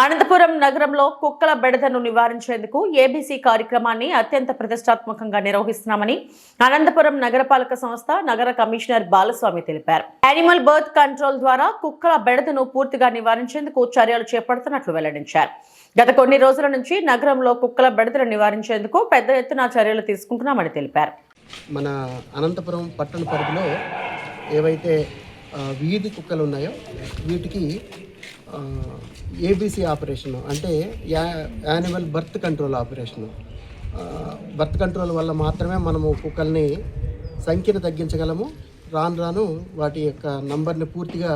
అనంతపురం నగరంలో కుక్కల బెడదను నివారించేందుకు ఏబీసీ కార్యక్రమాన్ని అత్యంత ప్రతిష్టాత్మకంగా నిర్వహిస్తున్నామని అనంతపురం నగరపాలక సంస్థ నగర కమిషనర్ బాలస్వామి తెలిపారు. యానిమల్ బర్త్ కంట్రోల్ ద్వారా కుక్కల బెడదను పూర్తిగా నివారించేందుకు చర్యలు చేపడుతున్నట్లు వెల్లడించారు. గత కొన్ని రోజుల నుంచి నగరంలో కుక్కల బెడదను నివారించేందుకు పెద్ద ఎత్తున చర్యలు తీసుకుంటున్నామని తెలిపారు. మన అనంతపురం పట్టణ పరిధిలో ఏవైతే వీధి కుక్కలు ఉన్నాయో వీటికి ఏబీసీ ఆపరేషను అంటే animal birth control operation. Birth control వల్ల మాత్రమే మనము కుక్కల్ని సంఖ్యను తగ్గించగలము. రాను రాను వాటి యొక్క నంబర్ని పూర్తిగా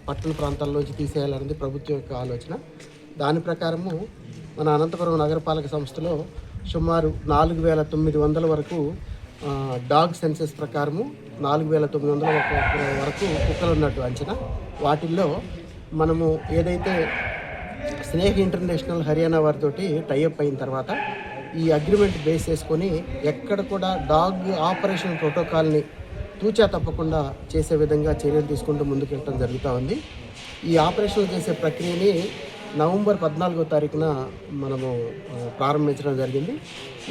పట్టణ ప్రాంతాల్లోంచి తీసేయాలన్నది ప్రభుత్వం యొక్క ఆలోచన. దాని ప్రకారము మన అనంతపురం నగరపాలక సంస్థలో సుమారు 4,900 వరకు డాగ్ సెన్సెస్ ప్రకారము 4,900 వరకు కుక్కలు ఉన్నట్టు అంచనా. వాటిల్లో మనము ఏదైతే స్నేక్ ఇంటర్నేషనల్ హర్యానా వారితోటి టైఅప్ అయిన తర్వాత ఈ అగ్రిమెంట్ బేస్ చేసుకొని ఎక్కడ కూడా డాగ్ ఆపరేషన్ ప్రోటోకాల్ని తూచా తప్పకుండా చేసే విధంగా చర్యలు తీసుకుంటూ ముందుకెళ్ళడం జరుగుతూ ఉంది. ఈ ఆపరేషన్లు చేసే ప్రక్రియని నవంబర్ 14వ తారీఖున మనము ప్రారంభించడం జరిగింది.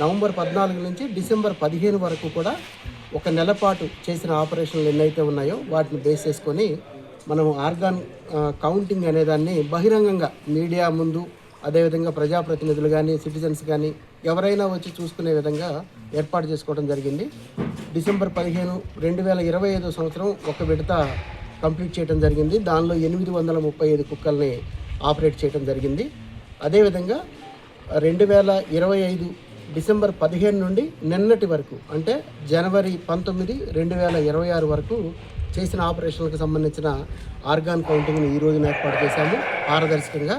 నవంబర్ 14 నుంచి డిసెంబర్ 15 వరకు కూడా ఒక నెల పాటు చేసిన ఆపరేషన్లు ఎన్నైతే ఉన్నాయో వాటిని బేస్ చేసుకొని మనము ఆర్గాన్ కౌంటింగ్ అనేదాన్ని బహిరంగంగా మీడియా ముందు, అదేవిధంగా ప్రజాప్రతినిధులు కానీ సిటిజన్స్ కానీ ఎవరైనా వచ్చి చూసుకునే విధంగా ఏర్పాటు చేసుకోవడం జరిగింది. డిసెంబర్ 15, 2025 సంవత్సరం ఒక విడత కంప్లీట్ చేయడం జరిగింది. దానిలో 835 కుక్కల్ని ఆపరేట్ చేయడం జరిగింది. అదేవిధంగా 2025 డిసెంబర్ 15 నుండి నిన్నటి వరకు అంటే జనవరి 19, 2026 వరకు చేసిన ఆపరేషన్లకు సంబంధించిన ఆర్గాన్ కౌంటింగ్ని ఈ రోజున ఏర్పాటు చేశాము పారదర్శకంగా.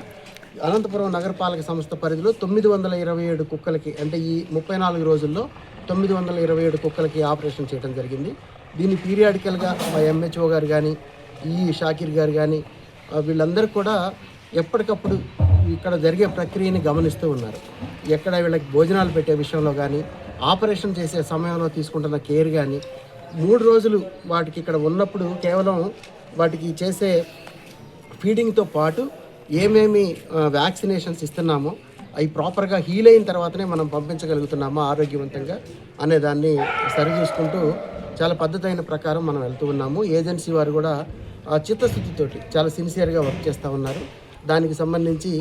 అనంతపురం నగరపాలక సంస్థ పరిధిలో 927 కుక్కలకి అంటే ఈ 34 రోజుల్లో 927 కుక్కలకి ఆపరేషన్ చేయడం జరిగింది. దీన్ని పీరియాడికల్గా మా ఎంహెచ్ఓ గారు కానీ షాకీర్ గారు కానీ వీళ్ళందరూ కూడా ఎప్పటికప్పుడు ఇక్కడ జరిగే ప్రక్రియని గమనిస్తూ ఉన్నారు. ఎక్కడ వీళ్ళకి భోజనాలు పెట్టే విషయంలో కానీ ఆపరేషన్ చేసే సమయంలో తీసుకుంటున్న కేర్ కానీ 3 రోజులు వాటికి ఇక్కడ ఉన్నప్పుడు కేవలం వాటికి చేసే ఫీడింగ్తో పాటు ఏమేమి వ్యాక్సినేషన్స్ ఇస్తున్నామో అవి ప్రాపర్గా హీల్ అయిన తర్వాతనే మనం పంపించగలుగుతున్నామో ఆరోగ్యవంతంగా అనేదాన్ని సరిచూసుకుంటూ చాలా పద్ధతైన ప్రకారం మనం వెళ్తూ ఉన్నాము. ఏజెన్సీ వారు కూడా చిత్తశుద్ధితోటి చాలా సిన్సియర్గా వర్క్ చేస్తూ ఉన్నారు. దానికి సంబంధించి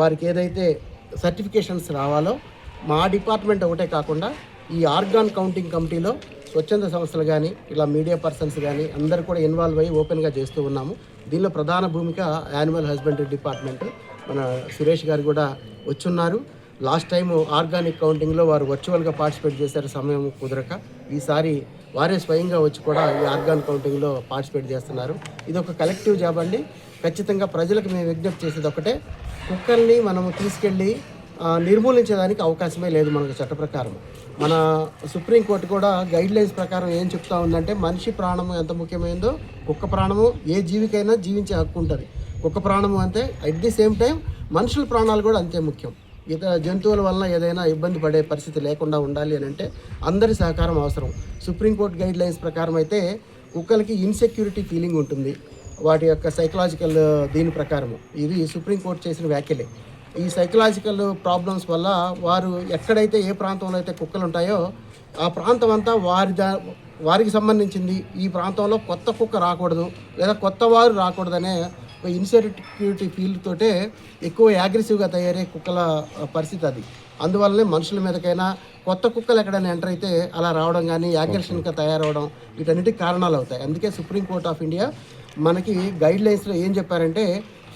వారికి ఏదైతే సర్టిఫికేషన్స్ రావాలో మా డిపార్ట్మెంట్ ఒకటే కాకుండా ఈ ఆర్గాన్ కౌంటింగ్ కమిటీలో స్వచ్ఛంద సంస్థలు కానీ ఇలా మీడియా పర్సన్స్ కానీ అందరూ కూడా ఇన్వాల్వ్ అయ్యి ఓపెన్గా చేస్తూ ఉన్నాము. దీనిలో ప్రధాన భూమిక యానిమల్ హస్బెండరీ డిపార్ట్మెంట్ మన సురేష్ గారు కూడా వచ్చున్నారు. లాస్ట్ టైం ఆర్గానిక్ కౌంటింగ్లో వారు వర్చువల్గా పార్టిసిపేట్ చేశారు, సమయం కుదరక. ఈసారి వారే స్వయంగా వచ్చి కూడా ఈ ఆర్గాన్ కౌంటింగ్లో పార్టిసిపేట్ చేస్తున్నారు. ఇది ఒక కలెక్టివ్ జాబ్ అండి. ఖచ్చితంగా ప్రజలకు మేము విజ్ఞప్తి చేసేది ఒకటే, కుక్కల్ని మనము తీసుకెళ్ళి నిర్మూలించేదానికి అవకాశమే లేదు మనకు చట్ట ప్రకారం. మన సుప్రీంకోర్టు కూడా గైడ్లైన్స్ ప్రకారం ఏం చెప్తా ఉందంటే మనిషి ప్రాణము ఎంత ముఖ్యమైందో కుక్క ప్రాణము ఏ జీవికైనా జీవించే హక్కు ఉంటుంది. కుక్క ప్రాణము అంటే అట్ ది సేమ్ టైం మనుషుల ప్రాణాలు కూడా అంతే ముఖ్యం. ఇతర జంతువుల వలన ఏదైనా ఇబ్బంది పడే పరిస్థితి లేకుండా ఉండాలి అని అంటే అందరి సహకారం అవసరం. సుప్రీంకోర్టు గైడ్లైన్స్ ప్రకారం అయితే కుక్కలకి ఇన్సెక్యూరిటీ ఫీలింగ్ ఉంటుంది. వాటి యొక్క సైకలాజికల్ దీని ప్రకారము ఇవి సుప్రీంకోర్టు చేసిన వ్యాఖ్యలే. ఈ సైకలాజికల్ ప్రాబ్లమ్స్ వల్ల వారు ఎక్కడైతే ఏ ప్రాంతంలో అయితే కుక్కలు ఉంటాయో ఆ ప్రాంతం అంతా వారికి సంబంధించింది. ఈ ప్రాంతంలో కొత్త కుక్క రాకూడదు లేదా కొత్త వారు రాకూడదనే ఇన్సెక్యూరిటీ ఫీల్ తోటే ఎక్కువ అగ్రెసివ్గా తయారయ్యే కుక్కల పరిస్థితి అది. అందువల్లనే మనుషుల మీదకైనా కొత్త కుక్కలు ఎక్కడైనా ఎంటర్ అయితే అలా రావడం కానీ అగ్రెషన్గా తయారవడం వీటన్నిటికి కారణాలు అవుతాయి. అందుకే సుప్రీంకోర్టు ఆఫ్ ఇండియా మనకి గైడ్లైన్స్లో ఏం చెప్పారంటే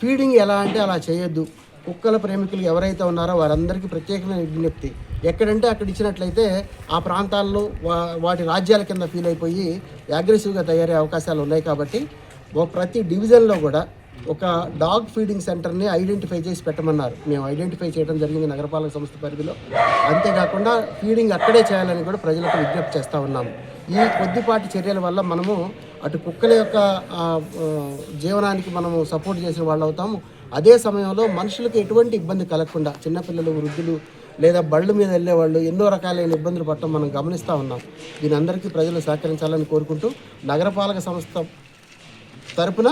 ఫీడింగ్ ఎలా అంటే అలా చేయొద్దు. కుక్కల ప్రేమికులు ఎవరైతే ఉన్నారో వారందరికీ ప్రత్యేకమైన విజ్ఞప్తి, ఎక్కడంటే అక్కడ ఇచ్చినట్లయితే ఆ ప్రాంతాల్లో వాటి రాజ్యాల కింద ఫీల్ అయిపోయి అగ్రెసివ్గా తయారయ్యే అవకాశాలు ఉన్నాయి. కాబట్టి ప్రతి డివిజన్లో కూడా ఒక డాగ్ ఫీడింగ్ సెంటర్ని ఐడెంటిఫై చేసి పెట్టమన్నారు. మేము ఐడెంటిఫై చేయడం జరిగింది నగరపాలక సంస్థ పరిధిలో. అంతేకాకుండా ఫీడింగ్ అక్కడే చేయాలని కూడా ప్రజలకు విజ్ఞప్తి చేస్తూ ఉన్నాము. ఈ కొద్దిపాటి చర్యల వల్ల మనము అటు కుక్కల యొక్క జీవనానికి మనము సపోర్ట్ చేసిన వాళ్ళు అవుతాము. అదే సమయంలో మనుషులకు ఎటువంటి ఇబ్బంది కలగకుండా చిన్నపిల్లలు, వృద్ధులు లేదా బళ్ళు మీద వెళ్ళే వాళ్ళు ఎన్నో రకాలైన ఇబ్బందులు పడటం మనం గమనిస్తూ ఉన్నాం. దీని అందరికీ ప్రజలు సహకరించాలని కోరుకుంటూ నగరపాలక సంస్థ తరపున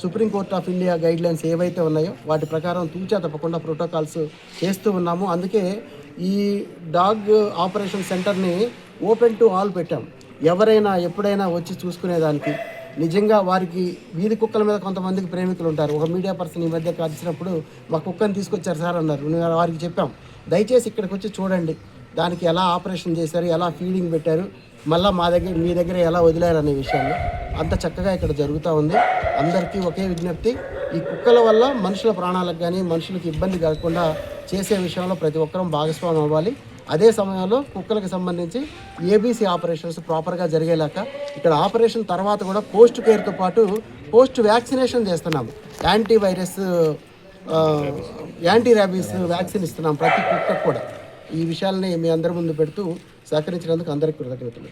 సుప్రీంకోర్టు ఆఫ్ ఇండియా గైడ్లైన్స్ ఏవైతే ఉన్నాయో వాటి ప్రకారం తూచా తప్పకుండా ప్రోటోకాల్స్ చేస్తూ ఉన్నాము. అందుకే ఈ డాగ్ ఆపరేషన్ సెంటర్ని ఓపెన్ టు ఆల్ పెట్టాం. ఎవరైనా ఎప్పుడైనా వచ్చి చూసుకునేదానికి, నిజంగా వారికి వీధి కుక్కల మీద కొంతమందికి ప్రేమికులు ఉంటారు. ఒక మీడియా పర్సన్ ఈ మధ్య కలిసినప్పుడు మా కుక్కని తీసుకొచ్చారు సార్ అన్నారు. నేను వారికి చెప్పాం, దయచేసి ఇక్కడికి వచ్చి చూడండి, దానికి ఎలా ఆపరేషన్ చేశారు, ఎలా ఫీడింగ్ పెట్టారు, మళ్ళీ మీ దగ్గర ఎలా వదిలేరు అనే విషయాల్లో అంత చక్కగా ఇక్కడ జరుగుతూ ఉంది. అందరికీ ఒకే విజ్ఞప్తి, ఈ కుక్కల వల్ల మనుషుల ప్రాణాలకు కానీ మనుషులకు ఇబ్బంది కలగకుండా చేసే విషయంలో ప్రతి ఒక్కరూ భాగస్వామ్యం అవ్వాలి. అదే సమయంలో కుక్కలకు సంబంధించి ఏబీసీ ఆపరేషన్స్ ప్రాపర్గా జరిగేలాక ఇక్కడ ఆపరేషన్ తర్వాత కూడా పోస్ట్ కేర్తో పాటు పోస్ట్ వ్యాక్సినేషన్ చేస్తున్నాము. యాంటీ ర్యాబీస్ వ్యాక్సిన్ ఇస్తున్నాం ప్రతి కుక్కకు కూడా. ఈ విషయాలని మీ అందరి ముందు పెడుతూ సహకరించినందుకు అందరికీ కృతజ్ఞతలు.